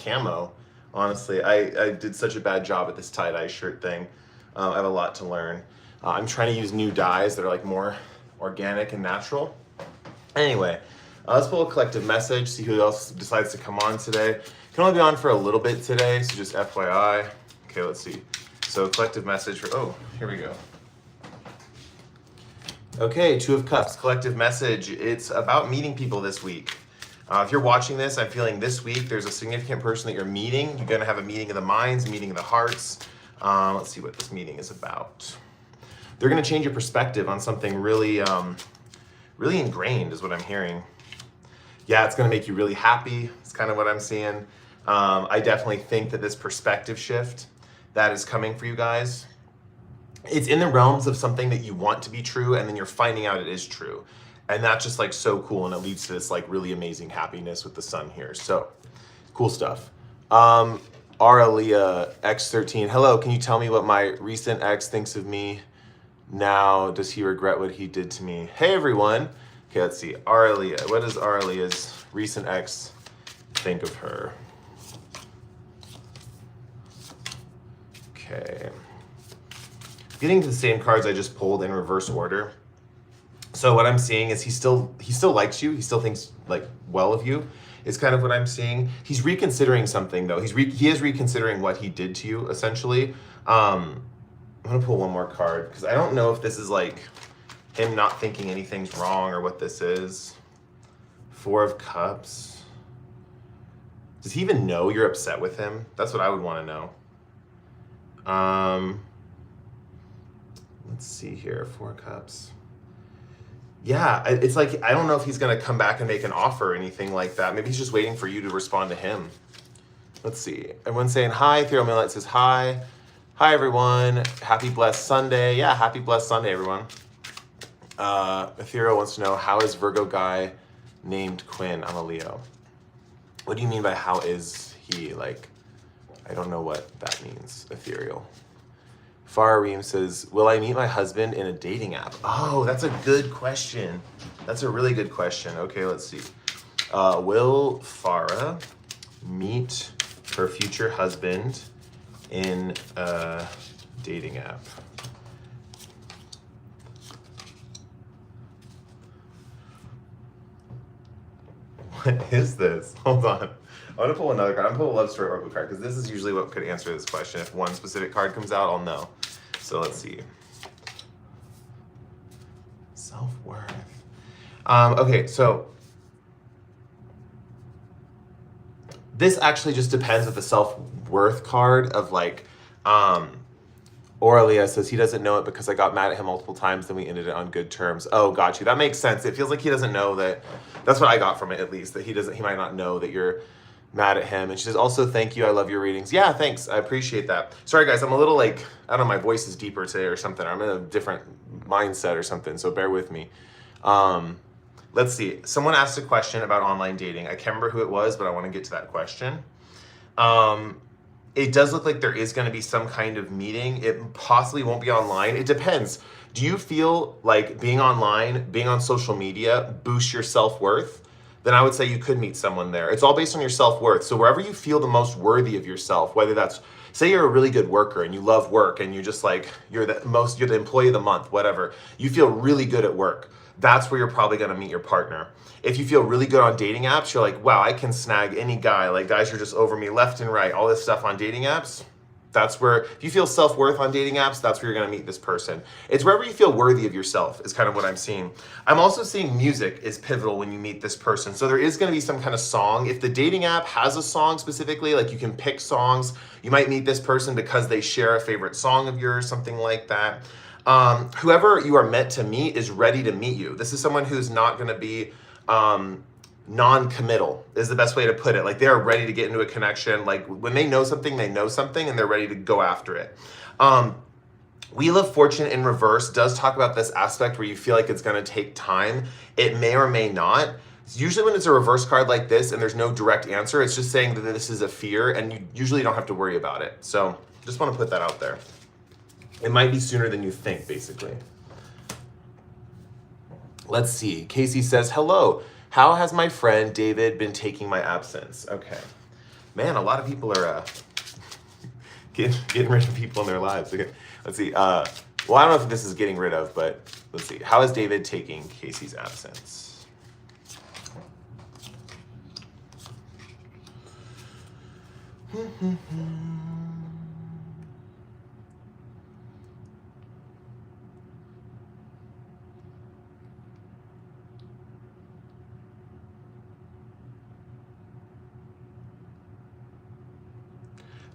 camo. Honestly, I did such a bad job at this tie-dye shirt thing. I have a lot to learn. I'm trying to use new dyes that are like more organic and natural. Anyway, let's pull a collective message, see who else decides to come on today. Can only be on for a little bit today, so just FYI. Okay, let's see. So collective message for, oh, here we go. Okay, Two of Cups, collective message. It's about meeting people this week. If you're watching this, I'm feeling this week there's a significant person that you're meeting. You're going to have a meeting of the minds, meeting of the hearts. Let's see what this meeting is about. They're going to change your perspective on something really, really ingrained is what I'm hearing. Yeah, it's going to make you really happy. It's kind of what I'm seeing. I definitely think that this perspective shift that is coming for you guys, it's in the realms of something that you want to be true, and then you're finding out it is true. And that's just like so cool, and it leads to this like really amazing happiness with the sun here. So cool stuff. Aralia X13, hello, can you tell me what my recent ex thinks of me now? Does he regret what he did to me? Hey everyone. Okay, let's see. Aralia, what does Aralia's recent ex think of her? Okay. Getting to the same cards I just pulled in reverse order. So what I'm seeing is he still likes you. He still thinks like well of you. Is kind of what I'm seeing. He's reconsidering something though. He is reconsidering what he did to you essentially. I'm gonna pull one more card because I don't know if this is like him not thinking anything's wrong or what this is. Four of Cups. Does he even know you're upset with him? That's what I would want to know. Let's see here. Four of Cups. Yeah, it's like, I don't know if he's going to come back and make an offer or anything like that. Maybe he's just waiting for you to respond to him. Let's see. Everyone's saying hi. Ethereal Millet says hi. Hi, everyone. Happy blessed Sunday. Yeah, happy blessed Sunday, everyone. Ethereal wants to know, how is Virgo guy named Quinn? I'm a Leo. What do you mean by how is he? Like, I don't know what that means, Ethereal. Farah Reem says, will I meet my husband in a dating app? Oh, that's a good question. That's a really good question. Okay, let's see. Will Farah meet her future husband in a dating app? What is this? Hold on. I'm going to pull another card. I'm going to pull a love story oracle card because this is usually what could answer this question. If one specific card comes out, I'll know. So let's see. Self-worth. Okay, so this actually just depends with the self-worth card of like, Aurelia says he doesn't know it because I got mad at him multiple times, then we ended it on good terms. Oh, got you. That makes sense. It feels like he doesn't know that. That's what I got from it, at least, that he might not know that you're mad at him. And she says, also, thank you. I love your readings. Yeah, thanks. I appreciate that. Sorry, guys. I'm a little like, I don't know, my voice is deeper today or something. I'm in a different mindset or something, so bear with me. Let's see. Someone asked a question about online dating. I can't remember who it was, but I want to get to that question. It does look like there is going to be some kind of meeting. It possibly won't be online. It depends. Do you feel like being online, being on social media boosts your self-worth? Then I would say you could meet someone there. It's all based on your self-worth. So wherever you feel the most worthy of yourself, whether that's, say you're a really good worker and you love work and you just like, you're the employee of the month, whatever. You feel really good at work. That's where you're probably going to meet your partner. If you feel really good on dating apps, you're like, wow, I can snag any guy. Like guys are just over me left and right. All this stuff on dating apps. That's where, if you feel self-worth on dating apps, that's where you're going to meet this person. It's wherever you feel worthy of yourself is kind of what I'm seeing. I'm also seeing music is pivotal when you meet this person. So there is going to be some kind of song. If the dating app has a song specifically, like you can pick songs, you might meet this person because they share a favorite song of yours, something like that. Whoever you are meant to meet is ready to meet you. This is someone who's not going to be non-committal is the best way to put it. Like they are ready to get into a connection. Like when they know something and they're ready to go after it. Wheel of Fortune in reverse does talk about this aspect where you feel like it's going to take time. It may or may not. Usually when it's a reverse card like this and there's no direct answer, it's just saying that this is a fear and you usually don't have to worry about it. So just want to put that out there. It might be sooner than you think, basically. Let's see. Casey says, hello. How has my friend David been taking my absence? Okay. Man, a lot of people are getting rid of people in their lives. Okay, let's see. Well, I don't know if this is getting rid of, but let's see. How is David taking Casey's absence?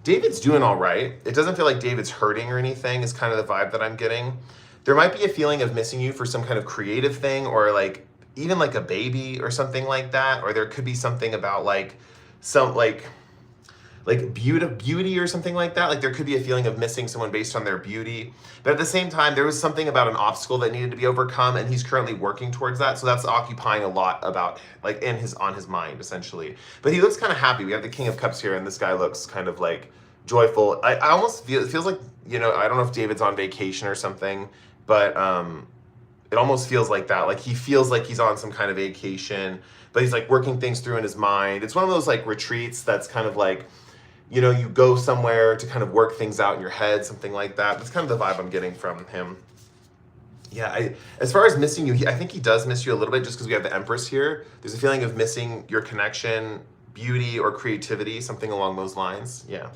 David's doing all right. It doesn't feel like David's hurting or anything is kind of the vibe that I'm getting. There might be a feeling of missing you for some kind of creative thing, or like even like a baby or something like that. Or there could be something about like some like beauty or something like that. Like there could be a feeling of missing someone based on their beauty. But at the same time, there was something about an obstacle that needed to be overcome, and he's currently working towards that. So that's occupying a lot about like on his mind essentially. But he looks kind of happy. We have the King of Cups here, and this guy looks kind of like joyful. I almost feel, it feels like, you know, I don't know if David's on vacation or something, but it almost feels like that. Like he feels like he's on some kind of vacation, but he's like working things through in his mind. It's one of those like retreats that's kind of like, you know, you go somewhere to kind of work things out in your head, something like that. That's kind of the vibe I'm getting from him. Yeah, as far as missing you, I think he does miss you a little bit just because we have the Empress here. There's a feeling of missing your connection, beauty, or creativity, something along those lines. Yeah.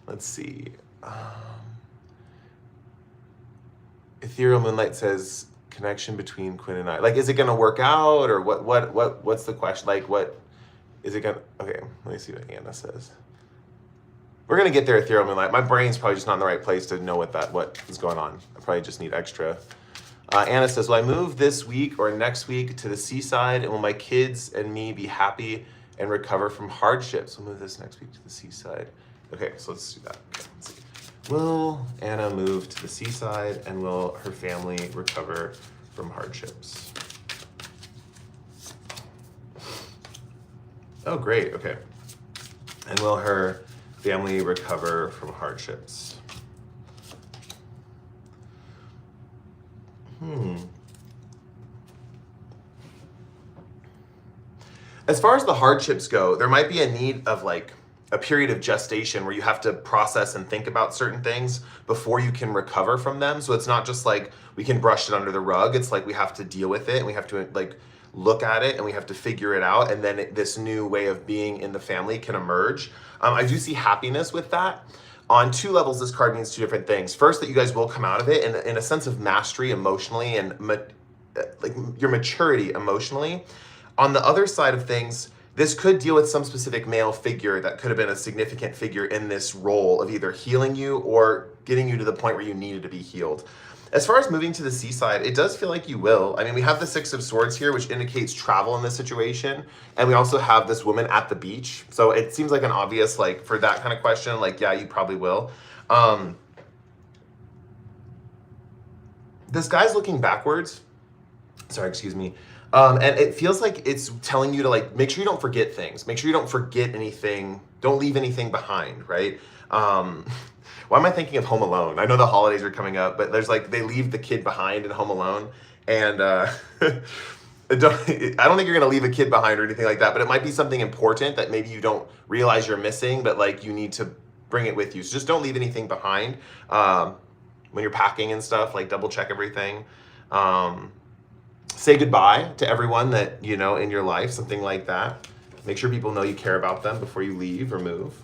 Let's see. Ethereal Moonlight says connection between Quinn and I. Like, is it gonna work out, or what's the question? Like, what is it gonna? Okay, let me see what Anna says. We're gonna get there, Ethereal Moonlight. My brain's probably just not in the right place to know what is going on. I probably just need extra. Anna says, will I move this week or next week to the seaside, and will my kids and me be happy and recover from hardships? We'll move this next week to the seaside. Okay, so let's do that. Okay, let's see. Will Anna move to the seaside, and will her family recover from hardships? Oh, great, okay. And will her family recover from hardships? As far as the hardships go, there might be a need of like a period of gestation where you have to process and think about certain things before you can recover from them. So it's not just like we can brush it under the rug. It's like we have to deal with it, and we have to like look at it, and we have to figure it out, and then this new way of being in the family can emerge. I do see happiness with that. On two levels, this card means two different things. First, that you guys will come out of it in a sense of mastery emotionally, and like your maturity emotionally. On the other side of things, this could deal with some specific male figure that could have been a significant figure in this role of either healing you or getting you to the point where you needed to be healed. As far as moving to the seaside, it does feel like you will. I mean, we have the Six of Swords here, which indicates travel in this situation. And we also have this woman at the beach. So it seems like an obvious, like, for that kind of question, like, yeah, you probably will. This guy's looking backwards. Sorry, excuse me. And it feels like it's telling you to like, make sure you don't forget things. Make sure you don't forget anything. Don't leave anything behind, right? Why am I thinking of Home Alone? I know the holidays are coming up, but there's like, they leave the kid behind in Home Alone. And I don't think you're gonna leave a kid behind or anything like that, but it might be something important that maybe you don't realize you're missing, but like you need to bring it with you. So just don't leave anything behind. When you're packing and stuff, like double check everything. Say goodbye to everyone that, you know, in your life, something like that. Make sure people know you care about them before you leave or move.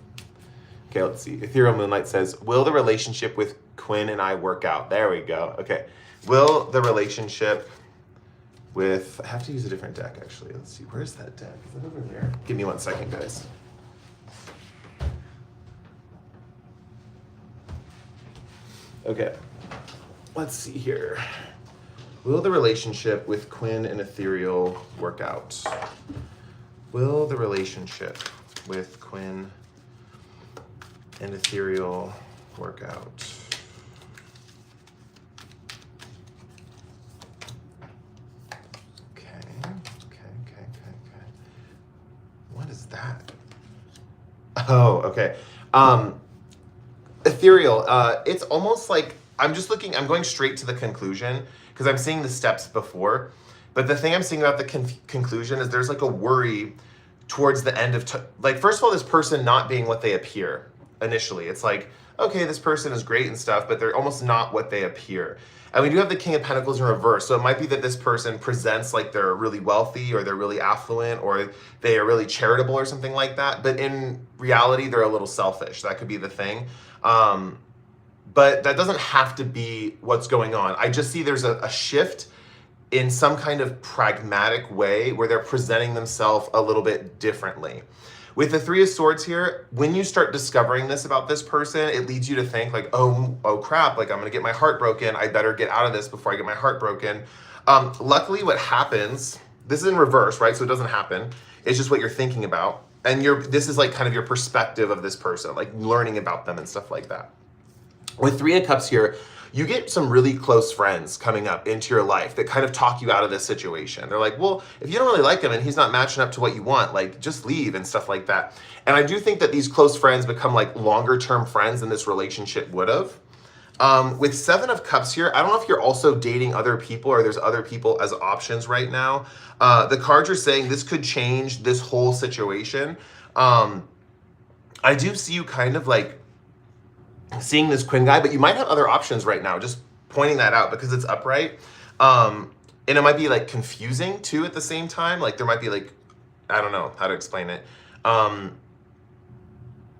Okay, let's see. Ethereal Moonlight says, will the relationship with Quinn and I work out? There we go. Okay. Will the relationship with, I have to use a different deck actually. Let's see, where's that deck? Is it over there? Give me 1 second, guys. Okay, let's see here. Will the relationship with Quinn and Ethereal work out? Will the relationship with Quinn and Ethereal work out? Okay. What is that? Oh, okay. Ethereal, it's almost like, I'm going straight to the conclusion because I'm seeing the steps before. But the thing I'm seeing about the conclusion is there's like a worry towards the end of, like, first of all, this person not being what they appear initially. It's like, okay, this person is great and stuff, but they're almost not what they appear. And we do have the King of Pentacles in reverse. So it might be that this person presents like they're really wealthy or they're really affluent or they are really charitable or something like that. But in reality, they're a little selfish. That could be the thing. But that doesn't have to be what's going on. I just see there's a shift in some kind of pragmatic way where they're presenting themselves a little bit differently. With the Three of Swords here, when you start discovering this about this person, it leads you to think like, oh crap, like I'm gonna get my heart broken. I better get out of this before I get my heart broken. Luckily what happens, this is in reverse, right? So it doesn't happen. It's just what you're thinking about. And this is like kind of your perspective of this person, like learning about them and stuff like that. With Three of Cups here, you get some really close friends coming up into your life that kind of talk you out of this situation. They're like, well, if you don't really like him and he's not matching up to what you want, like just leave and stuff like that. And I do think that these close friends become like longer term friends than this relationship would have. With Seven of Cups here, I don't know if you're also dating other people or there's other people as options right now. The cards are saying this could change this whole situation. I do see you kind of like seeing this Queen guy, but you might have other options right now, just pointing that out because it's upright. And it might be like confusing too at the same time. Like there might be like, I don't know how to explain it.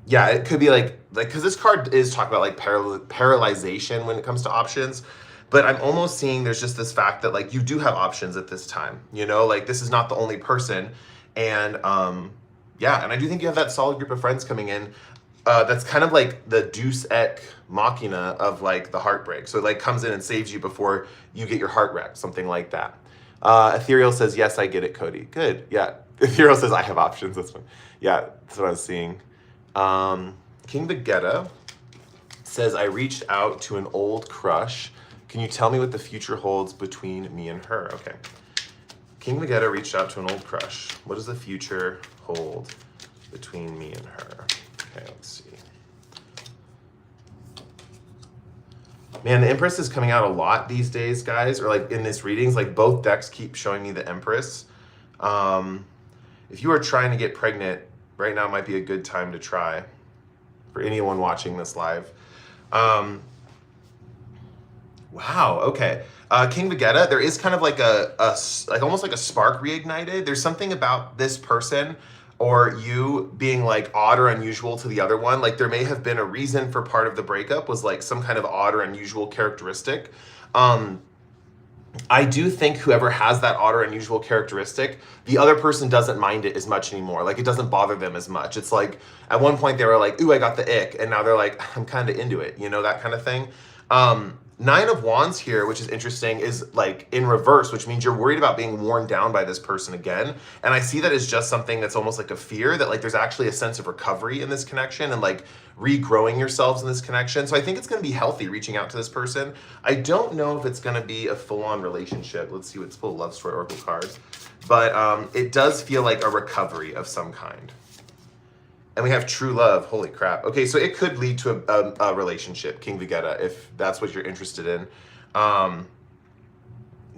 Yeah, it could be like, because this card is talking about like paralyzation when it comes to options, but I'm almost seeing there's just this fact that like you do have options at this time, you know, like this is not the only person. And yeah, and I do think you have that solid group of friends coming in. That's kind of like the Deus Ex Machina of like the heartbreak. So it like comes in and saves you before you get your heart wrecked, something like that. Ethereal says, yes, I get it, Cody. Good, yeah. Ethereal says, I have options, this one. Yeah, that's what I was seeing. King Vegeta says, I reached out to an old crush. Can you tell me what the future holds between me and her? Okay. King Vegeta reached out to an old crush. What does the future hold between me and her? Okay, let's see. Man, the Empress is coming out a lot these days, guys, or like in this readings, like both decks keep showing me the Empress. If you are trying to get pregnant, right now might be a good time to try for anyone watching this live. Wow, okay. King Vegeta, there is kind of like like almost like a spark reignited. There's something about this person or you being like odd or unusual to the other one. Like there may have been a reason for part of the breakup was like some kind of odd or unusual characteristic. I do think whoever has that odd or unusual characteristic, the other person doesn't mind it as much anymore. Like it doesn't bother them as much. It's like at one point they were like, ooh, I got the ick. And now they're like, I'm kind of into it, you know, that kind of thing. Nine of Wands here, which is interesting, is like in reverse, which means you're worried about being worn down by this person again. And I see that as just something that's almost like a fear that like there's actually a sense of recovery in this connection and like regrowing yourselves in this connection. So I think it's going to be healthy reaching out to this person. I don't know if it's going to be a full-on relationship. Let's see, let's pull a love story oracle card. But it does feel like a recovery of some kind. And we have true love. Holy crap. Okay, so it could lead to a relationship, King Vegeta, if that's what you're interested in.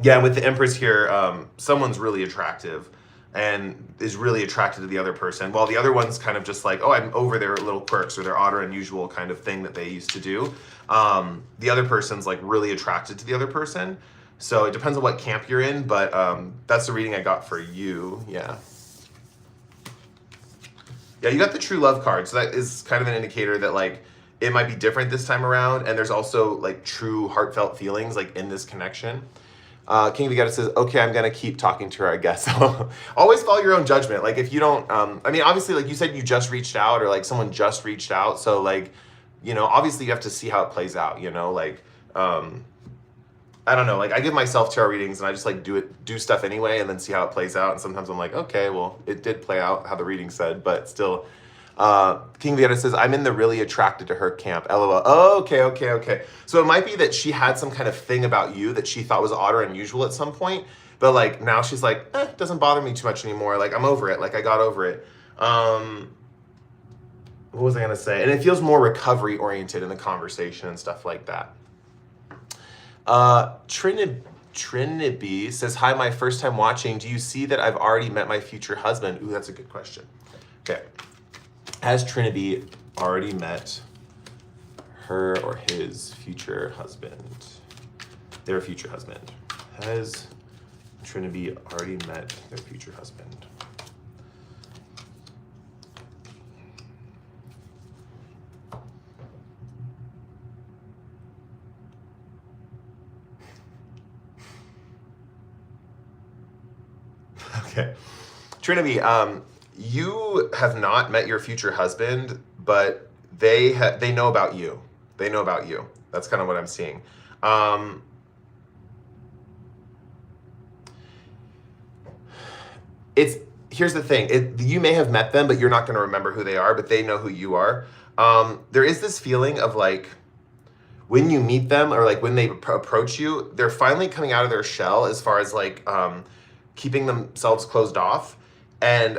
Yeah, with the Empress here, someone's really attractive and is really attracted to the other person, while the other one's kind of just like, oh, I'm over their little quirks or their odd or unusual kind of thing that they used to do. The other person's like really attracted to the other person. So it depends on what camp you're in, but that's the reading I got for you. Yeah. Yeah, you got the true love card, so that is kind of an indicator that like it might be different this time around, and there's also like true heartfelt feelings like in this connection. King Vegeta says, okay, I'm gonna keep talking to her, I guess. Always follow your own judgment. Like if you don't, I mean, obviously, like you said, you just reached out or like someone just reached out. So like, you know, obviously you have to see how it plays out, you know, like, I don't know, like I give myself tarot readings and I just like do stuff anyway and then see how it plays out. And sometimes I'm like, okay, well, it did play out how the reading said, but still. King Vegeta says, I'm in the really attracted to her camp, LOL. Oh, okay. So it might be that she had some kind of thing about you that she thought was odd or unusual at some point, but like now she's like, it doesn't bother me too much anymore. Like I'm over it, like I got over it. What was I gonna say? And it feels more recovery oriented in the conversation and stuff like that. Trinity says, hi, my first time watching. Do you see that I've already met my future husband? Ooh, that's a good question. Okay. Has Trinity already met her or his future husband? Their future husband. Has Trinity already met their future husband? Okay. Trinity, you have not met your future husband, but they know about you. They know about you. That's kind of what I'm seeing. Here's the thing. You may have met them, but you're not going to remember who they are, but they know who you are. There is this feeling of like, when you meet them or like when they approach you, they're finally coming out of their shell as far as like keeping themselves closed off, and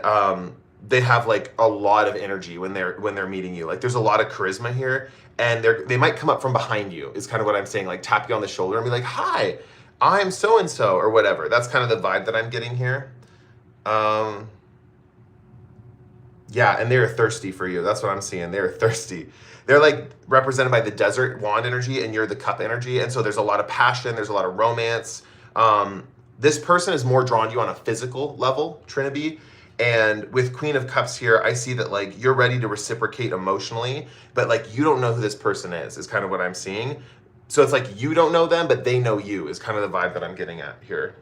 they have like a lot of energy when they're meeting you. Like there's a lot of charisma here, and they might come up from behind you is kind of what I'm saying, like tap you on the shoulder and be like, hi, I'm so and so, or whatever. That's kind of the vibe that I'm getting here. Yeah, and they're thirsty for you. That's what I'm seeing. They're thirsty. They're like represented by the desert wand energy, and you're the cup energy. And so there's a lot of passion. There's a lot of romance. This person is more drawn to you on a physical level, Trinity. And with Queen of Cups here, I see that like you're ready to reciprocate emotionally, but like you don't know who this person is kind of what I'm seeing. So it's like you don't know them, but they know you is kind of the vibe that I'm getting at here.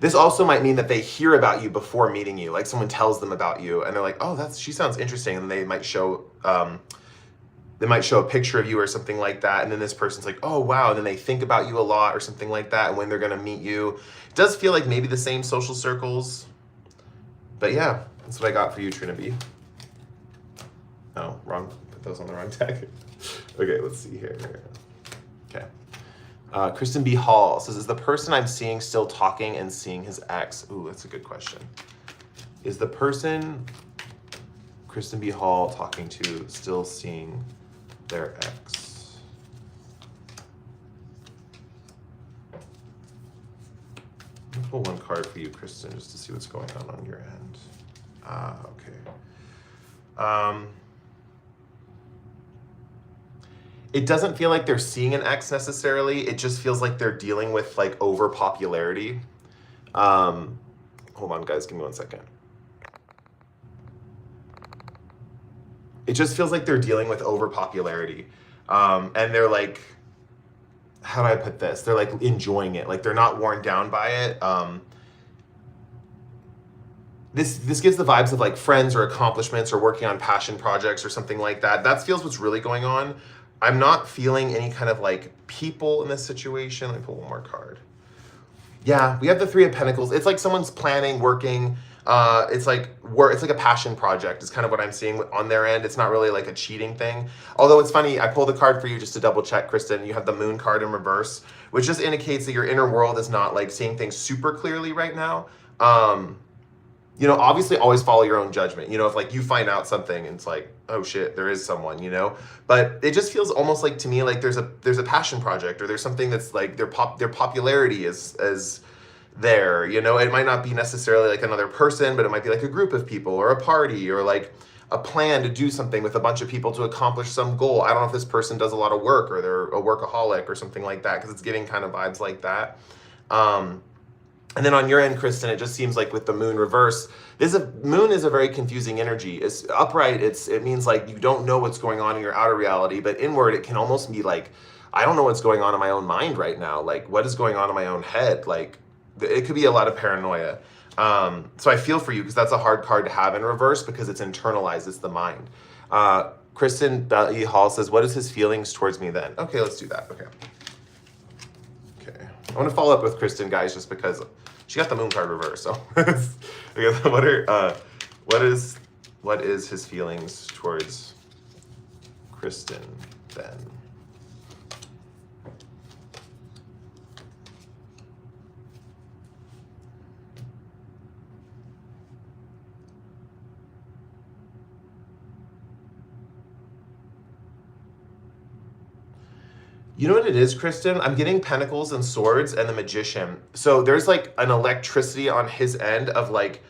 This also might mean that they hear about you before meeting you, like someone tells them about you, and they're like, "Oh, she sounds interesting," and they might show a picture of you or something like that, and then this person's like, "Oh, wow," and then they think about you a lot or something like that, and when they're gonna meet you, it does feel like maybe the same social circles, but yeah, that's what I got for you, Trinity. Oh, wrong. Put those on the wrong tag. Okay, let's see here. Okay. Kristen B. Hall says, is the person I'm seeing still talking and seeing his ex? Ooh, that's a good question. Is the person Kristen B. Hall talking to still seeing their ex? Let me pull one card for you, Kristen, just to see what's going on your end. Okay. It doesn't feel like they're seeing an ex necessarily. It just feels like they're dealing with like over popularity. Hold on, guys, give me 1 second. It just feels like they're dealing with over popularity. And they're like, how do I put this? They're like enjoying it. Like they're not worn down by it. This gives the vibes of like friends or accomplishments or working on passion projects or something like that. That feels what's really going on. I'm not feeling any kind of like people in this situation. Let me pull one more card. Yeah, we have the Three of Pentacles. It's like someone's planning, working. It's like a passion project is kind of what I'm seeing on their end. It's not really like a cheating thing. Although it's funny, I pulled the card for you just to double check, Kristen. You have the Moon card in reverse, which just indicates that your inner world is not like seeing things super clearly right now. Obviously always follow your own judgment. If like you find out something and it's like, oh shit, there is someone, but it just feels almost like to me like there's a passion project, or there's something that's like their popularity is there. It might not be necessarily like another person, but it might be like a group of people or a party or like a plan to do something with a bunch of people to accomplish some goal. I don't know if this person does a lot of work or they're a workaholic or something like that, because it's giving kind of vibes like that. And then on your end, Kristen, it just seems like with the Moon reverse, Moon is a very confusing energy. It's upright. It means like you don't know what's going on in your outer reality, but inward, it can almost be like, I don't know what's going on in my own mind right now. Like, what is going on in my own head? Like, it could be a lot of paranoia. So I feel for you, because that's a hard card to have in reverse, because it's internalized. It's the mind. Kristen Belly Hall says, what is his feelings towards me then? Okay, let's do that. Okay. I want to follow up with Kristen, guys, just because she got the Moon card reversed. So, what is his feelings towards Kristen then? You know what it is, Kristen? I'm getting Pentacles and Swords and the Magician. So there's like an electricity on his end of like,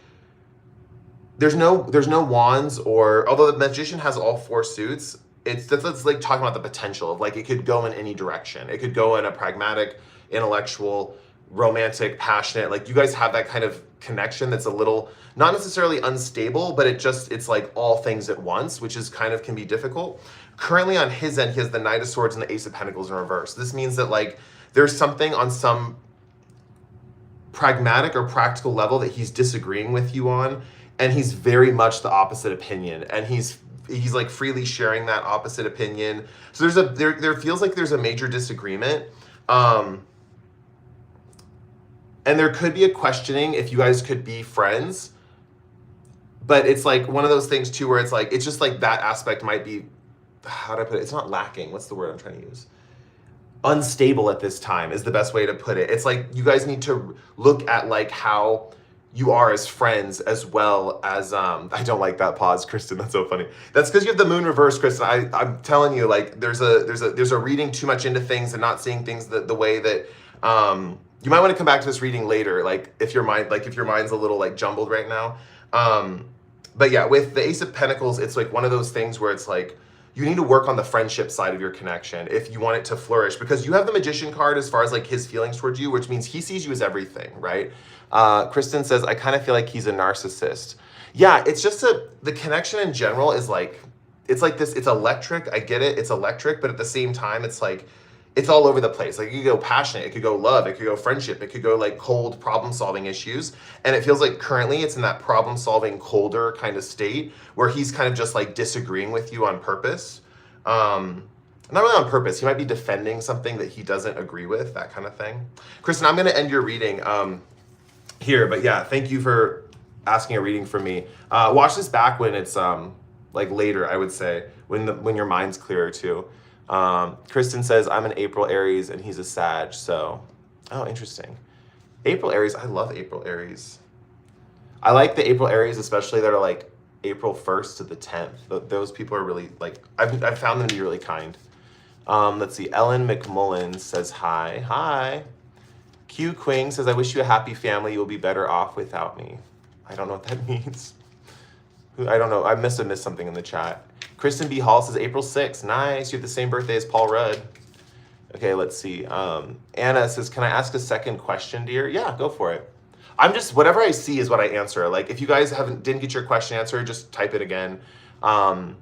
there's no wands, or although the Magician has all four suits, that's like talking about the potential of like it could go in any direction. It could go in a pragmatic, intellectual, romantic, passionate. Like you guys have that kind of connection that's a little not necessarily unstable, but it's like all things at once, which is kind of can be difficult. Currently on his end, he has the Knight of Swords and the Ace of Pentacles in reverse. This means that like there's something on some pragmatic or practical level that he's disagreeing with you on, and he's very much the opposite opinion, and he's like freely sharing that opposite opinion. So there feels like there's a major disagreement, and there could be a questioning if you guys could be friends, but it's like one of those things too where it's like it's just like that aspect might be, how do I put it, it's not lacking, what's the word I'm trying to use, unstable at this time is the best way to put it. It's like you guys need to look at like how you are as friends as well as I don't like that pause, Kristen, that's so funny. That's because you have the moon reverse, Kristen. I'm telling you, like there's a reading too much into things and not seeing things the way that you might want to come back to this reading later, like if your mind's a little like jumbled right now. But yeah, with the Ace of Pentacles, it's like one of those things where it's like you need to work on the friendship side of your connection if you want it to flourish, because you have the Magician card as far as like his feelings towards you, which means he sees you as everything, right? Kristen says, I kind of feel like he's a narcissist. Yeah, it's just the connection in general is like, it's like this, it's electric. I get it, it's electric, but at the same time, it's like, it's all over the place. Like you could go passionate, it could go love, it could go friendship, it could go like cold problem solving issues. And it feels like currently it's in that problem solving colder kind of state where he's kind of just like disagreeing with you on purpose. Not really on purpose. He might be defending something that he doesn't agree with, that kind of thing. Kristen, I'm going to end your reading here, but yeah, thank you for asking a reading from me. Watch this back when it's like later, I would say, when your mind's clearer too. Kristen says, I'm an April Aries and he's a Sag, so, oh, interesting. April Aries, I love April Aries. I like the April Aries, especially that are like April 1st to the 10th. Those people are really like, I've found them to be really kind. Let's see, Ellen McMullen says hi. Hi. Q Quing says, I wish you a happy family. You'll be better off without me. I don't know what that means. I don't know. I must have missed something in the chat. Kristen B. Hall says, April 6th. Nice. You have the same birthday as Paul Rudd. Okay, let's see. Anna says, can I ask a second question, dear? Yeah, go for it. I'm just, whatever I see is what I answer. Like, if you guys didn't get your question answered, just type it again. Can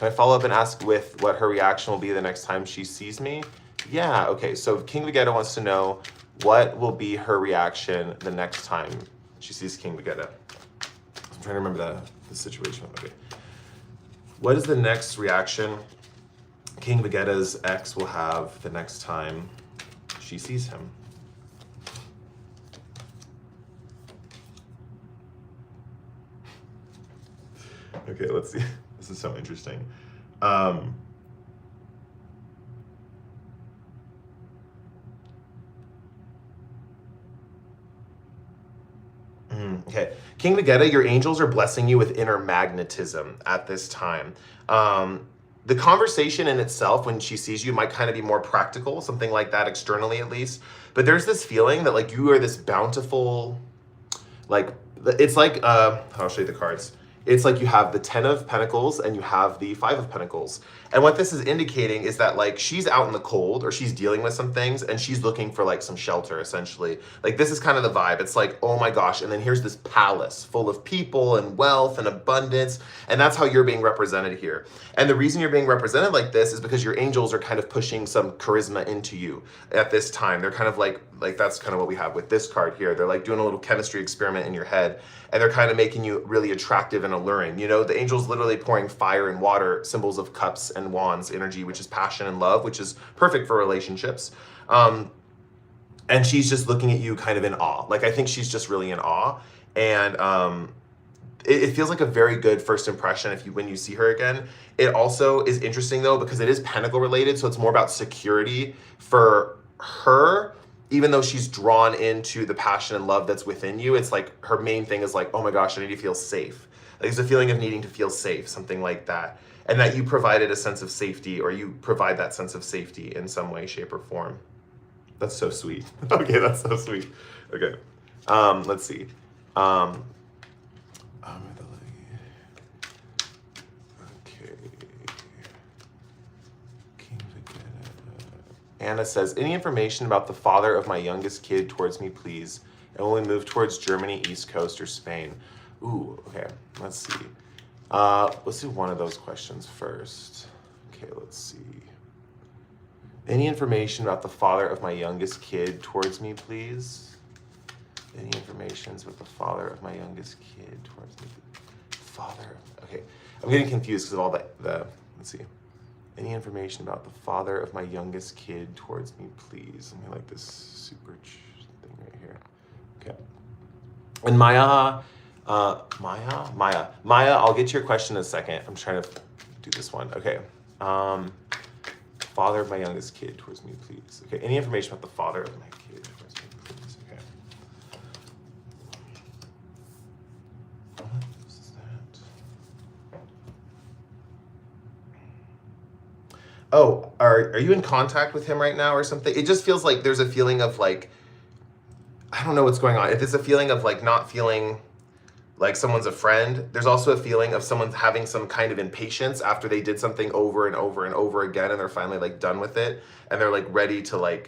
I follow up and ask with what her reaction will be the next time she sees me? Yeah, okay. So King Vegeta wants to know what will be her reaction the next time she sees King Vegeta. I'm trying to remember the situation. Okay. What is the next reaction King Vegeta's ex will have the next time she sees him? Okay, let's see. This is so interesting. Okay, King Vegeta, your angels are blessing you with inner magnetism at this time. The conversation in itself, when she sees you, might kind of be more practical, something like that externally at least. But there's this feeling that like you are this bountiful, like, it's like, I'll show you the cards. It's like you have the 10 of Pentacles and you have the 5 of Pentacles. And what this is indicating is that like she's out in the cold or she's dealing with some things and she's looking for like some shelter essentially. Like this is kind of the vibe. It's like, oh my gosh. And then here's this palace full of people and wealth and abundance. And that's how you're being represented here. And the reason you're being represented like this is because your angels are kind of pushing some charisma into you at this time. They're kind of like that's kind of what we have with this card here. They're like doing a little chemistry experiment in your head. And they're kind of making you really attractive and alluring. You know, the angel's literally pouring fire and water, symbols of cups and wands energy, which is passion and love, which is perfect for relationships. And she's just looking at you kind of in awe. Like, I think she's just really in awe. And it feels like a very good first impression when you see her again. It also is interesting though, because it is pentacle related. So it's more about security for her. Even though she's drawn into the passion and love that's within you, it's like her main thing is like, oh my gosh, I need to feel safe. Like there's a feeling of needing to feel safe, something like that. And that you provided a sense of safety, or you provide that sense of safety in some way, shape, or form. That's so sweet. Okay, that's so sweet. Okay. Let's see. Okay. Anna says, any information about the father of my youngest kid towards me, please? And when we move towards Germany, East Coast, or Spain? Ooh, okay. Let's see. Let's do one of those questions first. Okay, let's see. Any information about the father of my youngest kid towards me, please? Any information about the father of my youngest kid towards me? Father. Okay. I'm getting confused because of all the let's see. Any information about the father of my youngest kid towards me, please? Let me like this super thing right here. Okay. And Maya, I'll get to your question in a second. I'm trying to do this one. Okay. Father of my youngest kid towards me, please. Okay. Any information about the father of my kid towards me, please? Okay. What is that? Oh, are you in contact with him right now or something? It just feels like there's a feeling of like, I don't know what's going on. If it's a feeling of like not feeling like someone's a friend, there's also a feeling of someone having some kind of impatience after they did something over and over and over again, and they're finally like done with it, and they're like ready to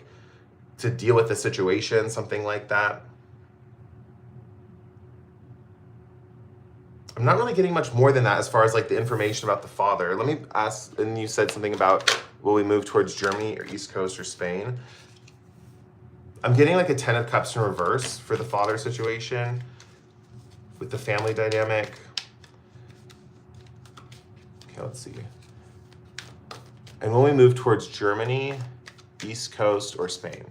deal with the situation, something like that. I'm not really getting much more than that as far as like the information about the father. Let me ask, and you said something about, will we move towards Germany or East Coast or Spain? I'm getting like a 10 of Cups in reverse for the father situation with the family dynamic. Okay, let's see. And when we move towards Germany, East Coast, or Spain?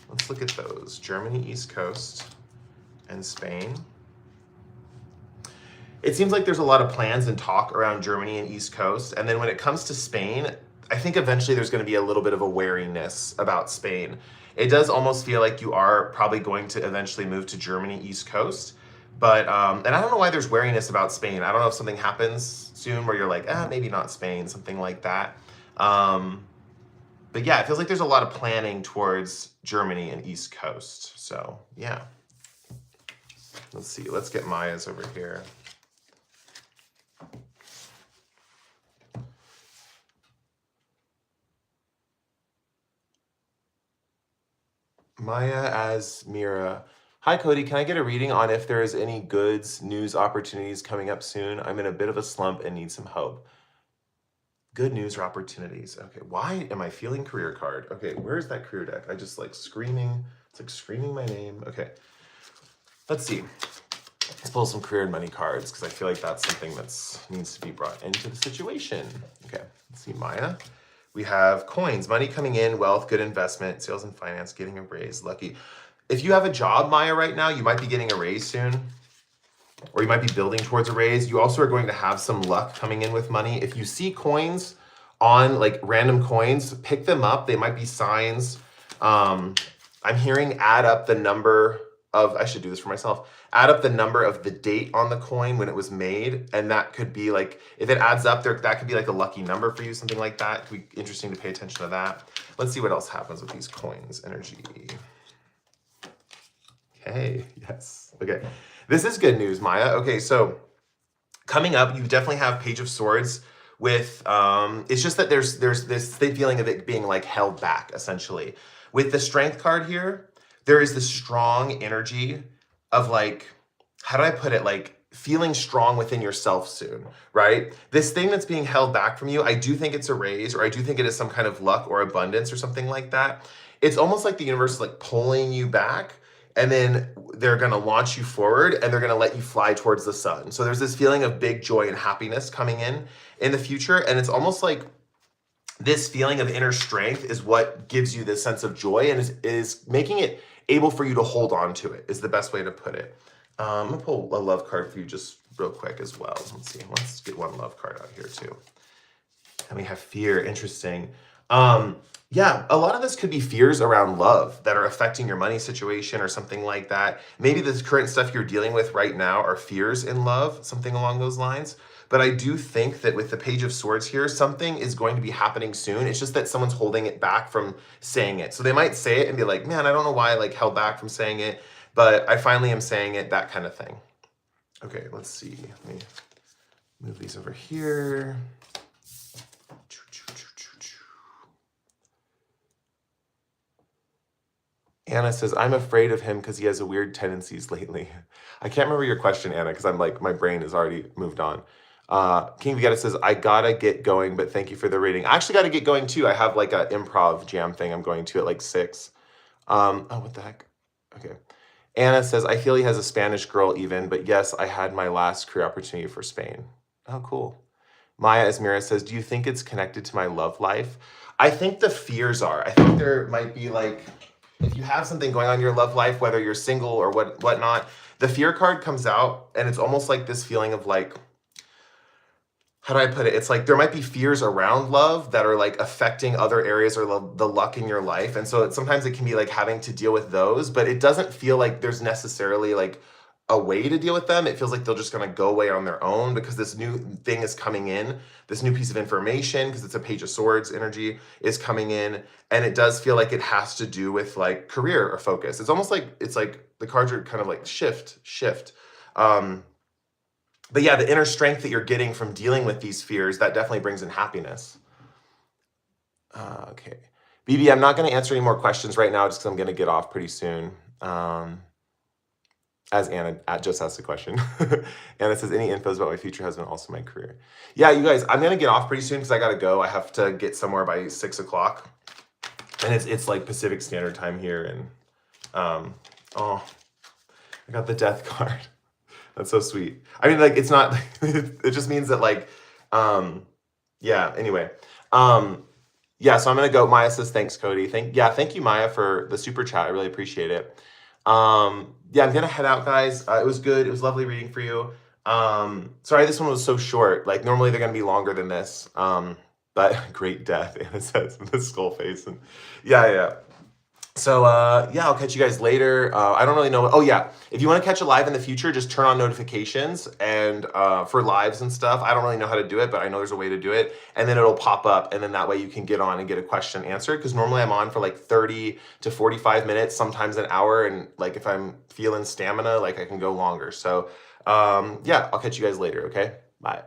Let's look at those. Germany, East Coast, and Spain. It seems like there's a lot of plans and talk around Germany and East Coast. And then when it comes to Spain, I think eventually there's going to be a little bit of a wariness about Spain. It does almost feel like you are probably going to eventually move to Germany, East Coast. But, and I don't know why there's wariness about Spain. I don't know if something happens soon where you're like, maybe not Spain, something like that. But yeah, it feels like there's a lot of planning towards Germany and East Coast. So yeah. Let's see, let's get Maya's over here. Maya as Mira. Hi, Cody. Can I get a reading on if there is any goods, news opportunities coming up soon? I'm in a bit of a slump and need some help. Good news or opportunities. Okay. Why am I feeling career card? Okay. Where's that career deck? I just like screaming. It's like screaming my name. Okay. Let's see. Let's pull some career and money cards because I feel like that's something that needs to be brought into the situation. Okay. Let's see, Maya. We have coins, money coming in, wealth, good investment, sales and finance, getting a raise, lucky. If you have a job, Maya, right now, you might be getting a raise soon, or you might be building towards a raise. You also are going to have some luck coming in with money. If you see coins on like random coins, pick them up. They might be signs. I'm hearing add up the number of, I should do this for myself, add up the number of the date on the coin when it was made. And that could be like, if it adds up there, that could be like a lucky number for you, something like that. It could be interesting to pay attention to that. Let's see what else happens with these coins. Energy. Okay, yes. Okay, this is good news, Maya. Okay, so coming up, you definitely have Page of Swords with, it's just that there's this feeling of it being like held back, essentially. With the Strength card here, there is this strong energy of like, how do I put it? Like feeling strong within yourself soon, right? This thing that's being held back from you, I do think it's a raise, or I do think it is some kind of luck or abundance or something like that. It's almost like the universe is like pulling you back, and then they're going to launch you forward and they're going to let you fly towards the sun. So there's this feeling of big joy and happiness coming in the future. And it's almost like this feeling of inner strength is what gives you this sense of joy and is making it able for you to hold on to it, is the best way to put it. I'm gonna pull a love card for you just real quick as well. Let's see, let's get one love card out here too. And we have fear, interesting. Yeah, a lot of this could be fears around love that are affecting your money situation or something like that. Maybe the current stuff you're dealing with right now are fears in love, something along those lines. But I do think that with the Page of Swords here, something is going to be happening soon. It's just that someone's holding it back from saying it. So they might say it and be like, man, I don't know why I like held back from saying it, but I finally am saying it, that kind of thing. Okay, let's see. Let me move these over here. Anna says, I'm afraid of him because he has a weird tendencies lately. I can't remember your question, Anna, because I'm like, my brain has already moved on. King Vegeta says, I gotta get going, but thank you for the reading. I actually gotta get going too. I have like an improv jam thing I'm going to at like 6. Oh, what the heck? Okay. Anna says, I feel he has a Spanish girl even, but yes, I had my last career opportunity for Spain. Oh, cool. Maya Esmira says, do you think it's connected to my love life? I think the fears are. I think there might be like, if you have something going on in your love life, whether you're single or whatnot, the fear card comes out and it's almost like this feeling of like, how do I put it? It's like there might be fears around love that are like affecting other areas or the luck in your life. And so sometimes it can be like having to deal with those, but it doesn't feel like there's necessarily like a way to deal with them. It feels like they're just going to go away on their own because this new thing is coming in. This new piece of information, because it's a Page of Swords energy, is coming in. And it does feel like it has to do with like career or focus. It's almost like, it's like the cards are kind of like shift. But yeah, the inner strength that you're getting from dealing with these fears, that definitely brings in happiness. Okay. BB, I'm not going to answer any more questions right now just because I'm going to get off pretty soon. As Anna just asked a question. Anna says, any infos about my future husband, also my career? Yeah, you guys, I'm going to get off pretty soon because I got to go. I have to get somewhere by 6 o'clock. And it's like Pacific Standard Time here. And, oh, I got the death card. That's so sweet. I mean, like, it's not, it just means that, like, yeah, anyway. Yeah, so I'm going to go. Maya says, thanks, Cody. Thank you, Maya, for the super chat. I really appreciate it. Yeah, I'm going to head out, guys. It was good. It was lovely reading for you. Sorry, this one was so short. Like, normally they're going to be longer than this. But great death, Anna says, with the skull face. And yeah. So, yeah, I'll catch you guys later. I don't really know. Oh, yeah. If you want to catch a live in the future, just turn on notifications and for lives and stuff. I don't really know how to do it, but I know there's a way to do it. And then it'll pop up. And then that way you can get on and get a question answered. Because normally I'm on for like 30 to 45 minutes, sometimes an hour. And like if I'm feeling stamina, like I can go longer. So, yeah, I'll catch you guys later. Okay. Bye.